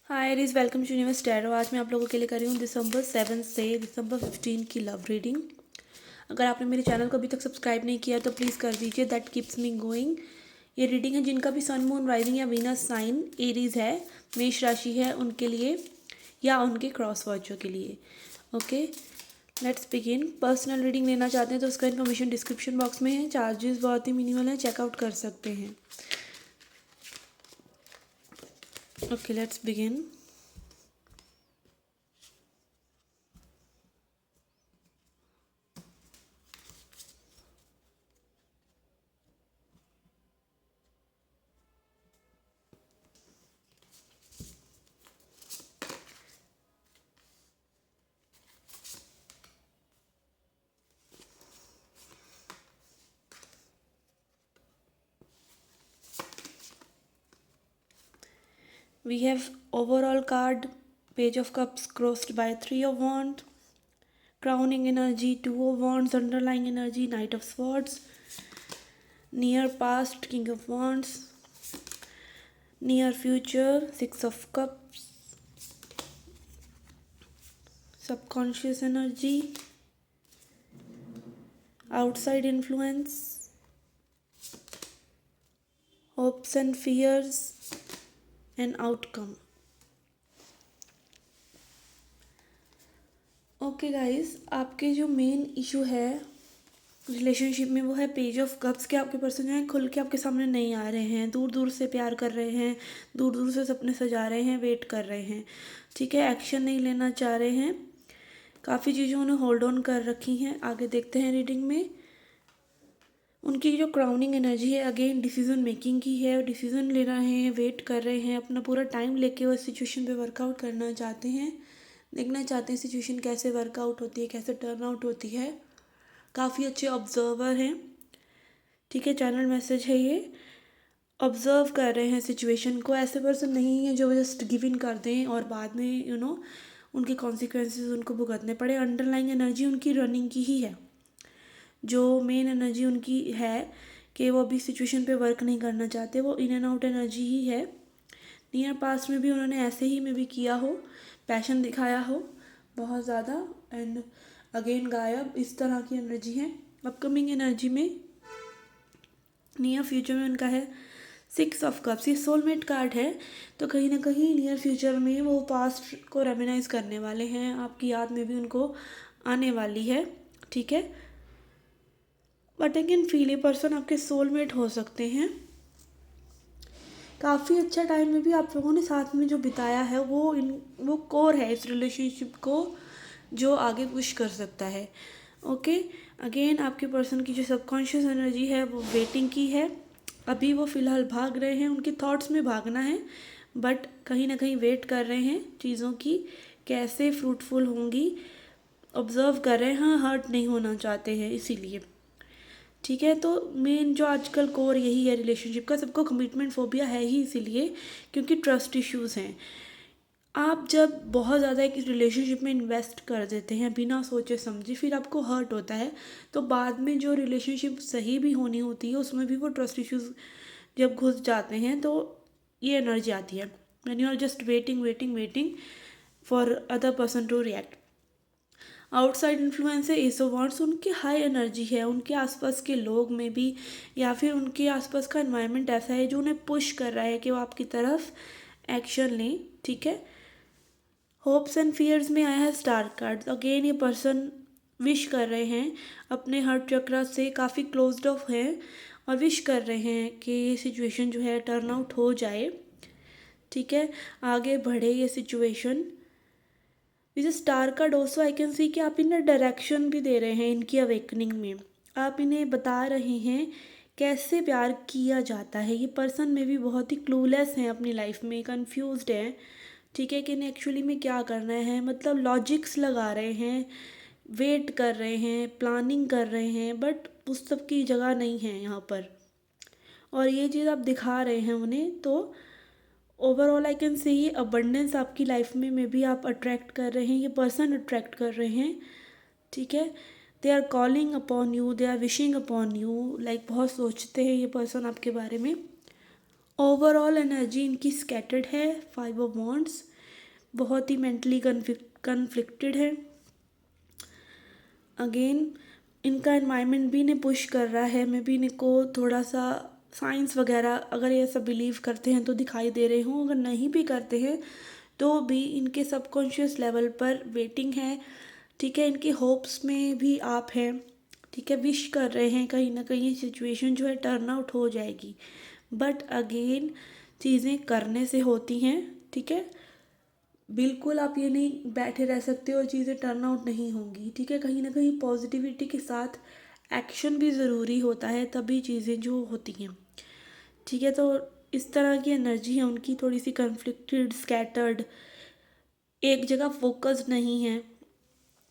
Hi Aries, welcome to Universe Tarot. आज मैं आप लोगों के लिए कर रही हूँ दिसंबर 7 से दिसंबर 15 की लव रीडिंग। अगर आपने मेरे चैनल को अभी तक सब्सक्राइब नहीं किया तो प्लीज़ कर दीजिए, दैट कीप्स मी गोइंग। ये रीडिंग है जिनका भी सन मून राइजिंग या वीनस साइन एरीज है, मेष राशि है, उनके लिए या उनके क्रॉस वॉचों के लिए। Okay, let's begin. Personal reading लेना चाहते हैं तो उसका इन्फॉर्मेशन डिस्क्रिप्शन बॉक्स में है। चार्जेस बहुत ही मिनिमल है, चेकआउट कर सकते हैं। Okay, let's begin. We have overall card, Page of Cups crossed by 3 of Wands, Crowning energy, 2 of Wands, underlying energy, Knight of Swords, near past, King of Wands, near future, 6 of Cups, subconscious energy, outside influence, hopes and fears, and outcome. Okay guys, आपके जो main issue है relationship में वो है page of cups के। आपके person जो है खुल के आपके सामने नहीं आ रहे हैं, दूर दूर से प्यार कर रहे हैं, दूर दूर से सपने सजा रहे हैं, वेट कर रहे हैं। ठीक है, एक्शन नहीं लेना चाह रहे हैं, काफ़ी चीज़ें उन्हें होल्ड ऑन कर रखी हैं। आगे देखते हैं रीडिंग में। उनकी जो क्राउनिंग एनर्जी है अगेन डिसीजन मेकिंग की है, डिसीजन ले रहे हैं, वेट कर रहे हैं, अपना पूरा टाइम लेके वो सिचुएशन पे वर्कआउट करना चाहते हैं, देखना चाहते हैं सिचुएशन कैसे वर्कआउट होती है, कैसे टर्न आउट होती है। काफ़ी अच्छे ऑब्जर्वर हैं। ठीक है, चैनल मैसेज है ये। ऑब्जर्व कर रहे हैं सिचुएशन को। ऐसे पर्सन नहीं है जो जस्ट गिव इन कर दें और बाद में उनके कॉन्सिक्वेंसेस उनको भुगतने पड़े। अंडरलाइंग एनर्जी उनकी रनिंग की ही है। जो मेन एनर्जी उनकी है कि वो अभी सिचुएशन पे वर्क नहीं करना चाहते, वो इन एंड आउट एनर्जी ही है। नियर पास्ट में भी उन्होंने ऐसे ही में भी किया हो, पैशन दिखाया हो बहुत ज़्यादा, एंड अगेन गायब, इस तरह की एनर्जी है। अपकमिंग एनर्जी में नियर फ्यूचर में उनका है 6 ऑफ कप्स। ये सोलमेट कार्ड है, तो कहीं ना कहीं नियर फ्यूचर में वो पास्ट को रेमिनाइज करने वाले हैं, आपकी याद में भी उनको आने वाली है। ठीक है, बट अगेन फील ये पर्सन आपके सोलमेट हो सकते हैं। काफ़ी अच्छा टाइम में भी आप लोगों ने साथ में जो बिताया है वो कोर है इस रिलेशनशिप को जो आगे पुश कर सकता है। ओके, अगेन आपके पर्सन की जो सबकॉन्शियस एनर्जी है वो वेटिंग की है। अभी वो फ़िलहाल भाग रहे हैं, उनके थॉट्स में भागना है, बट कहीं ना कहीं वेट कर रहे हैं चीज़ों की कैसे फ्रूटफुल होंगी, ऑब्जर्व कर रहे हैं। हाँ, हर्ट नहीं होना चाहते हैं इसीलिए। ठीक है, तो मेन जो आजकल कोर यही है रिलेशनशिप का, सबको कमिटमेंट फोबिया है ही इसीलिए क्योंकि ट्रस्ट इश्यूज़ हैं। आप जब बहुत ज़्यादा एक रिलेशनशिप में इन्वेस्ट कर देते हैं बिना सोचे समझे, फिर आपको हर्ट होता है, तो बाद में जो रिलेशनशिप सही भी होनी होती है उसमें भी वो ट्रस्ट इश्यूज़ जब घुस जाते हैं तो ये एनर्जी आती है, when you are just waiting waiting waiting for other person to react. Outside influence है एस ऑफ वांड्स, उनकी हाई एनर्जी है, उनके आसपास के लोग में भी या फिर उनके आसपास का एनवायरनमेंट ऐसा है जो उन्हें पुश कर रहा है कि वो आपकी तरफ एक्शन लें। ठीक है, होप्स एंड फियर्स में आया है स्टार कार्ड। अगेन ये पर्सन विश कर रहे हैं, अपने हार्ट चक्रा से काफ़ी क्लोज्ड ऑफ है और विश कर रहे हैं कि ये सिचुएशन जो है टर्न आउट हो जाए। ठीक है, आगे बढ़े ये situation. With star card also I can see कि आप इन्हें डायरेक्शन भी दे रहे हैं इनकी अवेकनिंग में। आप इन्हें बता रहे हैं कैसे प्यार किया जाता है। ये पर्सन में भी बहुत ही क्लूलेस हैं अपनी लाइफ में, कंफ्यूज्ड हैं। ठीक है, कि इन्हें एक्चुअली में क्या करना है, मतलब लॉजिक्स लगा रहे हैं, वेट कर रहे हैं, प्लानिंग कर रहे हैं, बट उस सब की जगह नहीं है यहाँ पर। और ये चीज़ आप दिखा रहे हैं उन्हें, तो ओवरऑल आई कैन से ये अबंडेंस आपकी लाइफ में भी आप अट्रैक्ट कर रहे हैं, ये पर्सन अट्रैक्ट कर रहे हैं। ठीक है, they are calling upon you, they are wishing upon you, like बहुत सोचते हैं ये पर्सन आपके बारे में। ओवरऑल एनर्जी इनकी स्कैटर्ड है, 5 ऑफ वॉन्ड्स। बहुत ही मेंटली कन्फ्लिक्टेड है। अगेन इनका एनवायरनमेंट भी इन्हें पुश कर रहा है, मे बी इनको थोड़ा सा साइंस वगैरह अगर ये सब बिलीव करते हैं तो दिखाई दे रहे हों, अगर नहीं भी करते हैं तो भी इनके सबकॉन्शियस लेवल पर वेटिंग है। ठीक है, इनके होप्स में भी आप हैं। ठीक है, विश कर रहे हैं कहीं ना कहीं सिचुएशन जो है टर्न आउट हो जाएगी, बट अगेन चीज़ें करने से होती हैं। ठीक है, बिल्कुल आप ये नहीं बैठे रह सकते और चीज़ें टर्न आउट नहीं होंगी। ठीक है, कहीं ना कहीं पॉजिटिविटी के साथ एक्शन भी ज़रूरी होता है, तभी चीज़ें जो होती हैं। ठीक है, तो इस तरह की एनर्जी है उनकी, थोड़ी सी कन्फ्लिक्टेड, स्कैटर्ड, एक जगह फोकस्ड नहीं है,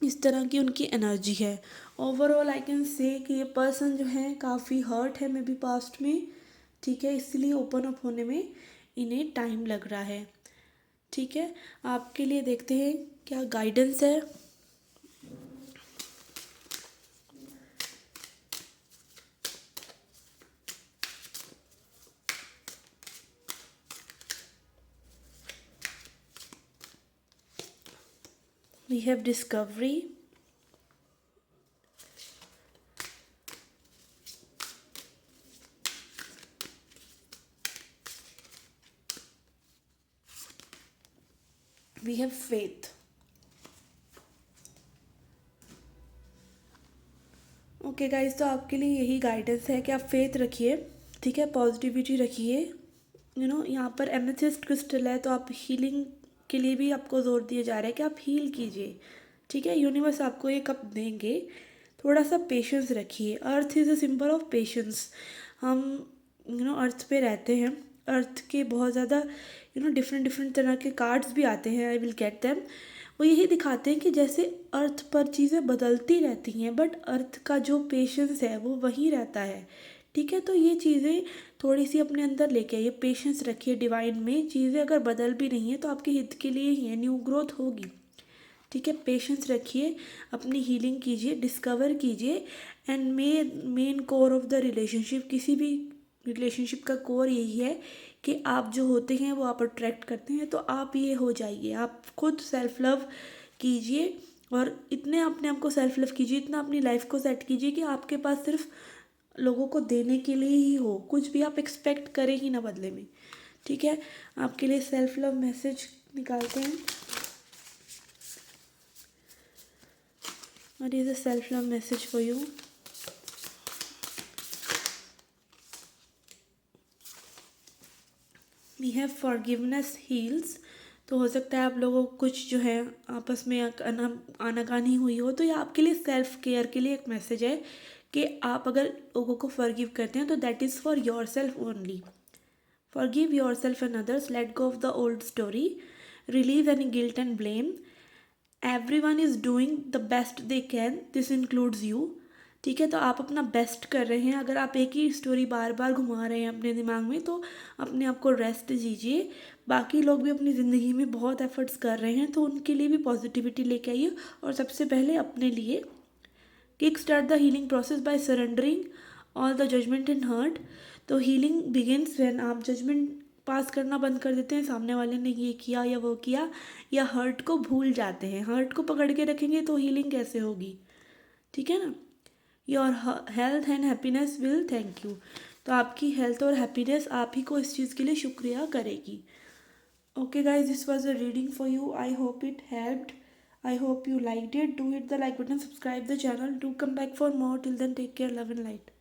इस तरह की उनकी एनर्जी है। ओवरऑल आई कैन से कि ये पर्सन जो है काफ़ी हर्ट है मे बी पास्ट में। ठीक है, इसलिए ओपन अप होने में इन्हें टाइम लग रहा है। ठीक है, आपके लिए देखते हैं क्या गाइडेंस है। We have discovery, we have faith. Okay guys, तो आपके लिए यही गाइडेंस है कि आप फेथ रखिए। ठीक है, पॉजिटिविटी रखिए। यहाँ पर एमेथिस्ट क्रिस्टल है, तो आप हीलिंग के लिए भी आपको जोर दिया जा रहा है कि आप हील कीजिए। ठीक है, यूनिवर्स आपको ये कप देंगे। थोड़ा सा पेशेंस रखिए। Earth is a symbol of patience. हम अर्थ पे रहते हैं। अर्थ के बहुत ज़्यादा डिफरेंट डिफरेंट तरह के कार्ड्स भी आते हैं, आई विल गेट देम। वो यही दिखाते हैं कि जैसे अर्थ पर चीज़ें बदलती रहती हैं, बट अर्थ का जो पेशेंस है वो वहीं रहता है। ठीक है, तो ये चीज़ें थोड़ी सी अपने अंदर लेके आइए, पेशेंस रखिए डिवाइन में। चीज़ें अगर बदल भी रही हैं तो आपके हित के लिए ही है, न्यू ग्रोथ होगी। ठीक है, पेशेंस रखिए, अपनी हीलिंग कीजिए, डिस्कवर कीजिए। And main core of the relationship, किसी भी रिलेशनशिप का कोर यही है कि आप जो होते हैं वो आप अट्रैक्ट करते हैं, तो आप ये हो जाइए। आप खुद सेल्फ लव कीजिए और इतने अपने आप को सेल्फ लव कीजिए, इतना अपनी लाइफ को सेट कीजिए कि आपके पास सिर्फ लोगों को देने के लिए ही हो, कुछ भी आप एक्सपेक्ट करें ही ना बदले में। ठीक है, आपके लिए सेल्फ लव मैसेज निकालते हैं। What is a self-love message for you? We have forgiveness heals। तो हो सकता है आप लोगों को कुछ जो है आपस में आनाकानी हुई हो, तो ये आपके लिए सेल्फ केयर के लिए एक मैसेज है कि आप अगर लोगों को फॉरगिव करते हैं तो that is for your self only. Forgive your self and others, let go of the old story, relieve any guilt and blame. Everyone is doing the best they can, this includes you. ठीक है, तो आप अपना best कर रहे हैं। अगर आप एक ही स्टोरी बार बार घुमा रहे हैं अपने दिमाग में, तो अपने आप को रेस्ट दीजिए। बाकी लोग भी अपनी ज़िंदगी में बहुत एफर्ट्स कर रहे हैं, तो उनके लिए भी पॉजिटिविटी लेके आइए। और सबसे पहले अपने लिए kick start the healing process by surrendering all the judgement and hurt. तो हीलिंग बिगिनस व्हेन आप जजमेंट पास करना बंद कर देते हैं, सामने वाले ने ये किया या वो किया, या हर्ट को भूल जाते हैं। हर्ट को पकड़ के रखेंगे तो हीलिंग कैसे होगी? ठीक है ना। Your health and happiness will thank you. तो आपकी हेल्थ और हैप्पीनेस आप ही को इस चीज़ के लिए शुक्रिया करेगी। Okay guys, this was a reading for you. I hope it helped. I hope you liked it. Do hit the like button, subscribe the channel. Do come back for more. Till then, take care, love and light.